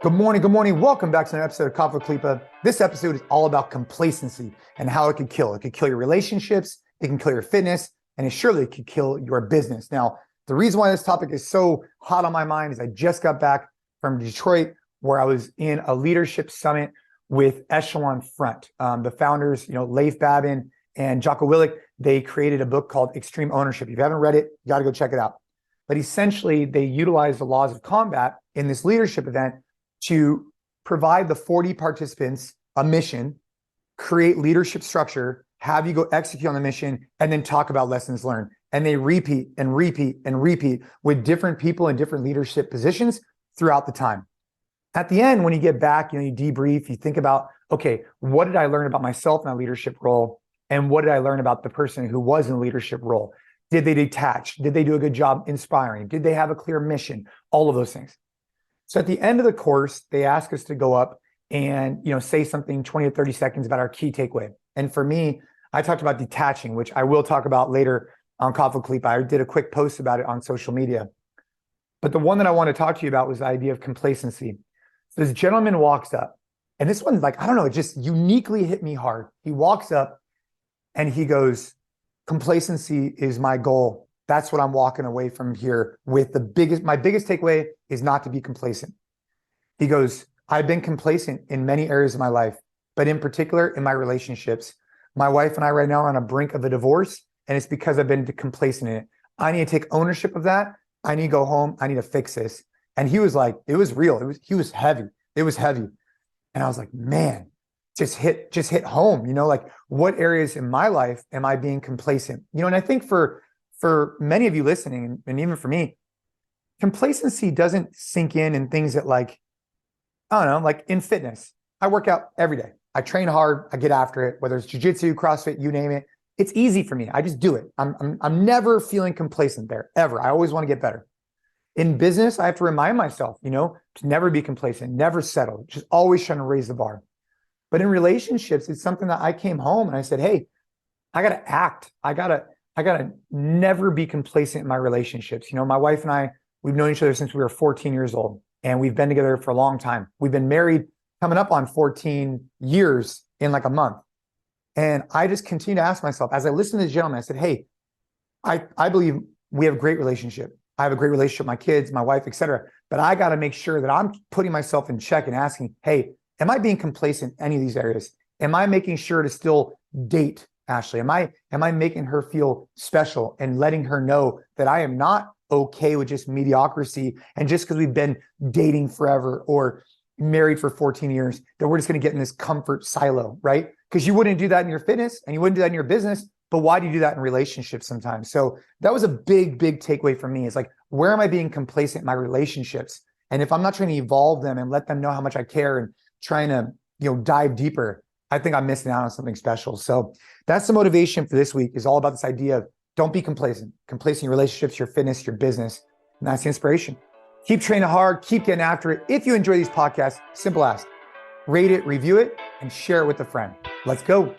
Good morning. Good morning. Welcome back to another episode of Coffee with Khalipa. This episode is all about complacency and how it could kill. It could kill your relationships. It can kill your fitness, and it surely could kill your business. Now, the reason why this topic is so hot on my mind is I just got back from Detroit, where I was in a leadership summit with Echelon Front. The founders, Leif Babin and Jocko Willink, they created a book called Extreme Ownership. If you haven't read it, you got to go check it out. But essentially, they utilize the laws of combat in this leadership event to provide the 40 participants a mission, create leadership structure, have you go execute on the mission, and then talk about lessons learned. And they repeat and repeat and repeat with different people in different leadership positions throughout the time. At the end, when you get back, you debrief, you think about, okay, what did I learn about myself in that leadership role? And what did I learn about the person who was in a leadership role? Did they detach? Did they do a good job inspiring? Did they have a clear mission? All of those things. So at the end of the course, they ask us to go up and say something 20 to 30 seconds about our key takeaway. And for me, I talked about detaching, which I will talk about later on Coffee with Khalipa. I did a quick post about it on social media. But the one that I want to talk to you about was the idea of complacency. So this gentleman walks up, and this one's like, I don't know, it just uniquely hit me hard. He walks up and he goes, "Complacency is my goal. That's what I'm walking away from here with. My biggest takeaway is not to be complacent." He goes, "I've been complacent in many areas of my life, but in particular in my relationships. My wife and I right now are on a brink of a divorce, and it's because I've been complacent in it. I need to take ownership of that. I need to go home. I need to fix this." And he was like, it was real. He was heavy. It was heavy. And I was like, man, just hit home, like what areas in my life am I being complacent? And I think for many of you listening, and even for me, complacency doesn't sink in things that like in fitness. I work out every day. I train hard. I get after it, whether it's jiu-jitsu, CrossFit, you name it. It's easy for me. I just do it. I'm never feeling complacent there, ever. I always want to get better. In business, I have to remind myself, to never be complacent, never settle, just always trying to raise the bar. But in relationships, it's something that I came home and I said, hey, I got to act. I got to never be complacent in my relationships. My wife and I, we've known each other since we were 14 years old, and we've been together for a long time. We've been married coming up on 14 years in like a month. And I just continue to ask myself, as I listen to this gentleman, I said, hey, I believe we have a great relationship. I have a great relationship with my kids, my wife, et cetera. But I got to make sure that I'm putting myself in check and asking, hey, am I being complacent in any of these areas? Am I making sure to still date Ashley? Am I making her feel special and letting her know that I am not okay with just mediocrity, and just because we've been dating forever or married for 14 years, that we're just going to get in this comfort silo, right? Because you wouldn't do that in your fitness and you wouldn't do that in your business, but why do you do that in relationships sometimes? So that was a big, big takeaway for me. It's like, where am I being complacent in my relationships? And if I'm not trying to evolve them and let them know how much I care and trying to, dive deeper, I think I'm missing out on something special. So that's the motivation for this week, is all about this idea of don't be complacent. Complacent in your relationships, your fitness, your business. And that's the inspiration. Keep training hard, keep getting after it. If you enjoy these podcasts, simple ask, rate it, review it, and share it with a friend. Let's go.